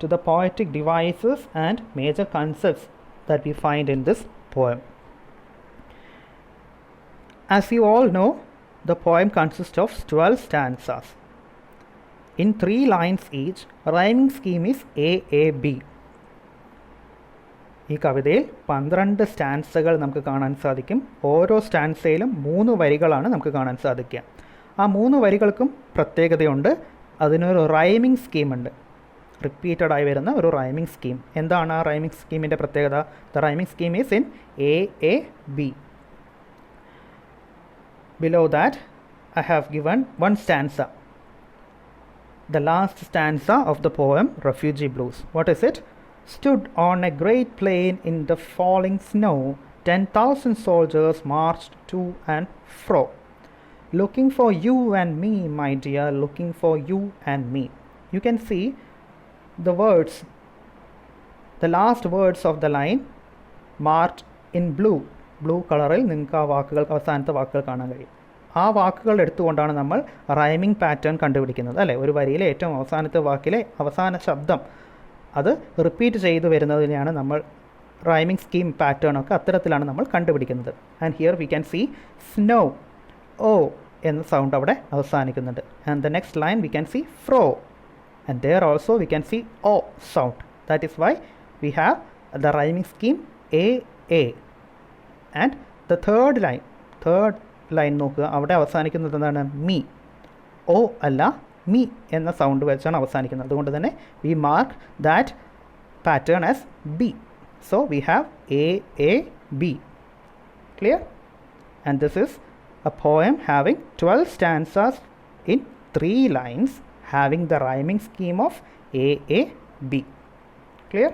to the poetic devices and major concepts that we find in this poem. As you all know, the poem consists of 12 stanzas. In 3 lines each, rhyming scheme is AAB. ഈ കവിതയിൽ 12 സ്റ്റാൻസകൾ നമുക്ക് കാണാൻ സാധിക്കും. ഓരോ സ്റ്റാൻസയിലും 3 വരികളാണ് നമുക്ക് കാണാൻ സാധിക്കുക. ആ 3 വരികൾക്കും പ്രത്യേകതയുണ്ട്. അതിനൊരു റൈമിംഗ് സ്കീമുണ്ട്, റിപ്പീറ്റഡ് ആയി വരുന്ന ഒരു റൈമിംഗ് സ്കീം. എന്താണ് ആ റൈമിംഗ് സ്കീമിൻ്റെ പ്രത്യേകത? The rhyming scheme is in AAB. Below that I have given one stanza, the last stanza of the poem Refugee Blues. What is it? Stood on a great plain in the falling snow, 10,000 soldiers marched to and fro, looking for you and me, my dear, looking for you and me. You can see the words, the last words of the line marked in blue കളറിൽ നിങ്ങൾക്ക് ആ വാക്കുകൾ, അവസാനത്തെ വാക്കുകൾ കാണാൻ കഴിയും. ആ വാക്കുകൾ എടുത്തുകൊണ്ടാണ് നമ്മൾ റൈമിംഗ് പാറ്റേൺ കണ്ടുപിടിക്കുന്നത്, അല്ലേ? ഒരു വരിയിലെ ഏറ്റവും അവസാനത്തെ വാക്കിലെ അവസാന ശബ്ദം അത് റിപ്പീറ്റ് ചെയ്തു വരുന്നതിനെയാണ് നമ്മൾ റൈമിംഗ് സ്കീം പാറ്റേൺ ഒക്കെ അത്തരത്തിലാണ് നമ്മൾ കണ്ടുപിടിക്കുന്നത്. And here we can see snow, O എന്ന സൗണ്ട് അവിടെ അവസാനിക്കുന്നുണ്ട്. And the next line we can see fro, and there also we can see O sound. That is why we have the rhyming scheme A A. And the third line നോക്കുക, അവിടെ അവസാനിക്കുന്നത് എന്താണ്? മീ. ഓ അല്ല, മീ എന്ന സൗണ്ട് വെച്ചാണ് അവസാനിക്കുന്നത്. അതുകൊണ്ട് തന്നെ we mark that pattern as B. So we have A, A, B. Clear? And this is a poem having 12 stanzas in 3 lines, having the rhyming scheme of A, A, B. Clear?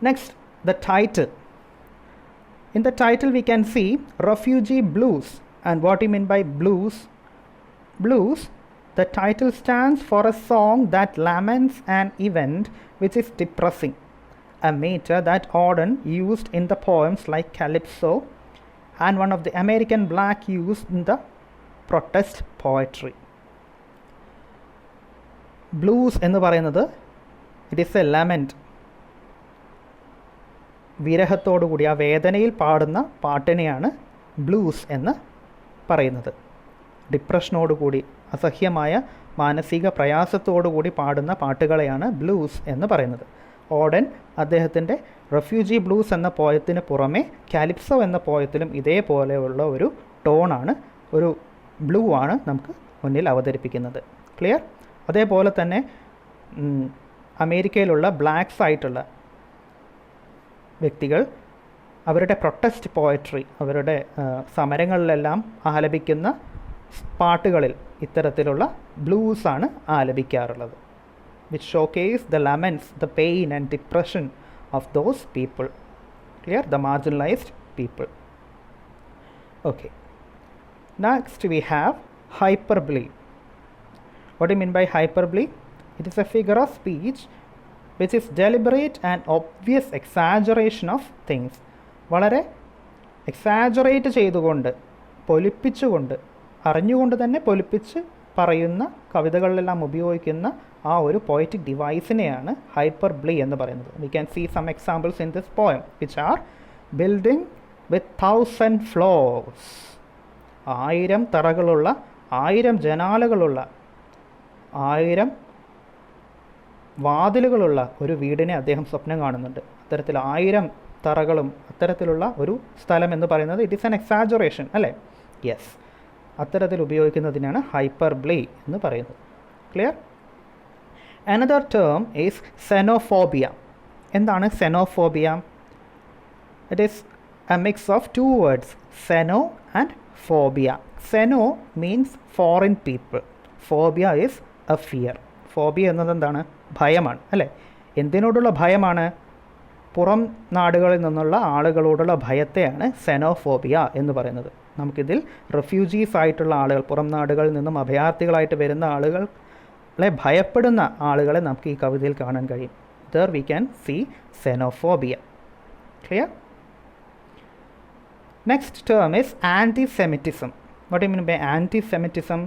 Next, the title. In the title we can see Refugee Blues. And what do you mean by blues? Blues, the title stands for a song that laments an event which is depressing, a meter that Auden used in the poems like Calypso, and one of the American black used in the protest poetry. Blues എന്ന് പറയുന്നത് ഇറ്റ് ഈസ് എ ലാമെൻറ്റ്. വിരഹത്തോടു കൂടി, ആ വേദനയിൽ പാടുന്ന പാട്ടിനെയാണ് ബ്ലൂസ് എന്ന് പറയുന്നത്. ഡിപ്രഷനോടുകൂടി, അസഹ്യമായ മാനസിക പ്രയാസത്തോടു കൂടി പാടുന്ന പാട്ടുകളെയാണ് ബ്ലൂസ് എന്ന് പറയുന്നത്. ഓഡൻ അദ്ദേഹത്തിൻ്റെ റെഫ്യൂജി ബ്ലൂസ് എന്ന പോയത്തിന് പുറമെ കാലിപ്സോ എന്ന പോയത്തിലും ഇതേപോലെയുള്ള ഒരു ടോണാണ്, ഒരു ബ്ലൂ ആണ് നമുക്ക് മുന്നിൽ അവതരിപ്പിക്കുന്നത്. ക്ലിയർ? അതേപോലെ തന്നെ അമേരിക്കയിലുള്ള ബ്ലാക്ക്സ് ആയിട്ടുള്ള വ്യക്തികൾ അവരുടെ പ്രൊട്ടസ്റ്റ് പോയട്രി, അവരുടെ സമരങ്ങളിലെല്ലാം ആലപിക്കുന്ന പാട്ടുകളിൽ ഇത്തരത്തിലുള്ള ബ്ലൂസാണ് ആലപിക്കാറുള്ളത്, which showcase the laments, the pain and depression of those people. Clear? The marginalized people. Okay. Next we have hyperbole. What do you mean by hyperbole? It is a figure of speech which is deliberate and obvious exaggeration of things. വളരെ എക്സാജറേറ്റ് ചെയ്തുകൊണ്ട്, പൊലിപ്പിച്ചുകൊണ്ട്, അറിഞ്ഞുകൊണ്ട് തന്നെ പൊലിപ്പിച്ച് പറയുന്ന, കവിതകളിലെല്ലാം ഉപയോഗിക്കുന്ന ആ ഒരു പോയറ്റിക് ഡിവൈസിനെയാണ് ഹൈപ്പർബ്ലി എന്ന് പറയുന്നത്. We can see some examples in this poem which are building with 1000 floors. 1000 തറകളുള്ള, 1000 ജനാലകളുള്ള, 1000 വാതിലുകളുള്ള ഒരു വീടിനെ അദ്ദേഹം സ്വപ്നം കാണുന്നുണ്ട്. അത്തരത്തിൽ 1000 തറകളും അത്തരത്തിലുള്ള ഒരു സ്ഥലം എന്ന് പറയുന്നത് ഇറ്റ് ഈസ് ആൻ എക്സാജറേഷൻ, അല്ലേ? യെസ്, അത്തരത്തിൽ ഉപയോഗിക്കുന്നതിനാണ് ഹൈപ്പർബ്ലി എന്ന് പറയുന്നത്. Clear? Another term is xenophobia. എന്താണ് xenophobia? It is a mix of two words, xeno and phobia. Xeno means foreign people. Phobia is a fear. Phobia എന്നത് എന്താണ്? ഭയമാണ്, അല്ലേ? എന്തിനോടുള്ള ഭയമാണ്? പുറം നാടുകളിൽ നിന്നുള്ള ആളുകളോടുള്ള ഭയത്തെയാണ് xenophobia എന്ന് പറയുന്നത്. നമുക്കിതിൽ റെഫ്യൂജീസ് ആയിട്ടുള്ള ആളുകൾ, പുറം നാടുകളിൽ നിന്നും അഭയാർത്ഥികളായിട്ട് വരുന്ന ആളുകളെ ഭയപ്പെടുന്ന ആളുകളെ നമുക്ക് ഈ കവിതയിൽ കാണാൻ കഴിയും. There we can see xenophobia. Clear? Next term is anti-Semitism. What do you mean by anti-Semitism?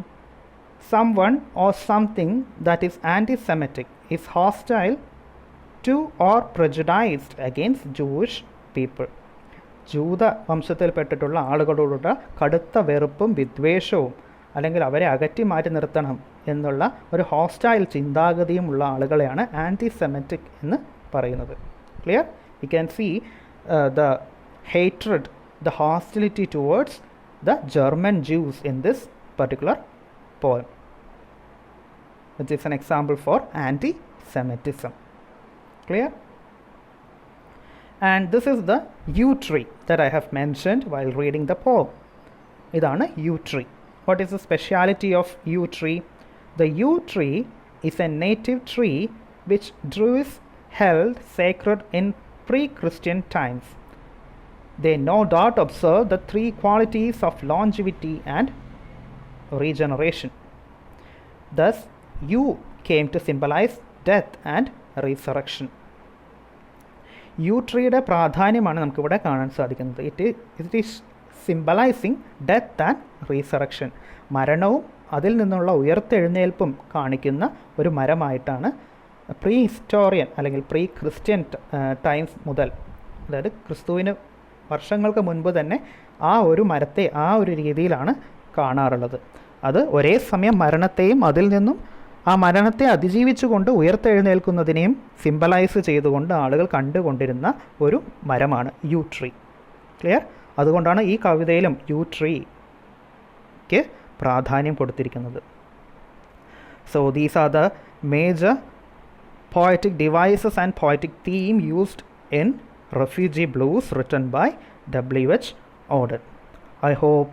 Someone or something that is anti-Semitic is hostile to or prejudiced against Jewish people. ജൂത വംശത്തിൽപ്പെട്ടിട്ടുള്ള ആളുകളോടുള്ള കടുത്ത വെറുപ്പും വിദ്വേഷവും അല്ലെങ്കിൽ അവരെ അകറ്റി മാറ്റി നിർത്തണം എന്നുള്ള ഒരു ഹോസ്റ്റൈൽ ചിന്താഗതിയും ഉള്ള ആളുകളെയാണ് ആൻറ്റിസെമറ്റിക് എന്ന് പറയുന്നത്. Clear? You can see the hatred, the hostility towards the German Jews in this particular poem, which is an example for anti-Semitism. Clear? And this is the yew tree that I have mentioned while reading the poem. ഇതാണ് yew tree. What is the speciality of yew tree? The yew tree is a native tree which Druids held sacred in pre-Christian times. They no doubt observe the three qualities of longevity and regeneration. Thus, U came to symbolize death and resurrection. Yew ട്രീയുടെ പ്രാധാന്യമാണ് നമുക്കിവിടെ കാണാൻ സാധിക്കുന്നത്. It is symbolising death and resurrection. മരണവും അതിൽ നിന്നുള്ള ഉയർത്തെഴുന്നേൽപ്പും കാണിക്കുന്ന ഒരു മരമായിട്ടാണ് പ്രീ ഹിസ്റ്റോറിയൻ അല്ലെങ്കിൽ പ്രീ ക്രിസ്ത്യൻ ടൈംസ് മുതൽ, അതായത് ക്രിസ്തുവിന് വർഷങ്ങൾക്ക് മുൻപ് തന്നെ ആ ഒരു മരത്തെ ആ ഒരു രീതിയിലാണ് കാണാറുള്ളത്. അത് ഒരേ സമയം മരണത്തെയും അതിൽ നിന്നും ആ മരണത്തെ അതിജീവിച്ചുകൊണ്ട് ഉയർത്തെഴുന്നേൽക്കുന്നതിനെയും സിംബലൈസ് ചെയ്തുകൊണ്ട് ആളുകൾ കണ്ടുകൊണ്ടിരുന്ന ഒരു മരമാണ് യു ട്രീ. ക്ലിയർ? അതുകൊണ്ടാണ് ഈ കവിതയിലും യു ട്രീക്ക് പ്രാധാന്യം കൊടുത്തിരിക്കുന്നത്. So these are the major poetic devices and poetic theme used in Refugee Blues written by W.H. Auden. I hope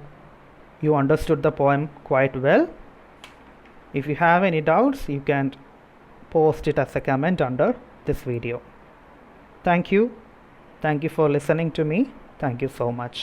you understood the poem quite well. If you have any doubts, you can post it as a comment under this video. Thank you. Thank you for listening to me. Thank you so much.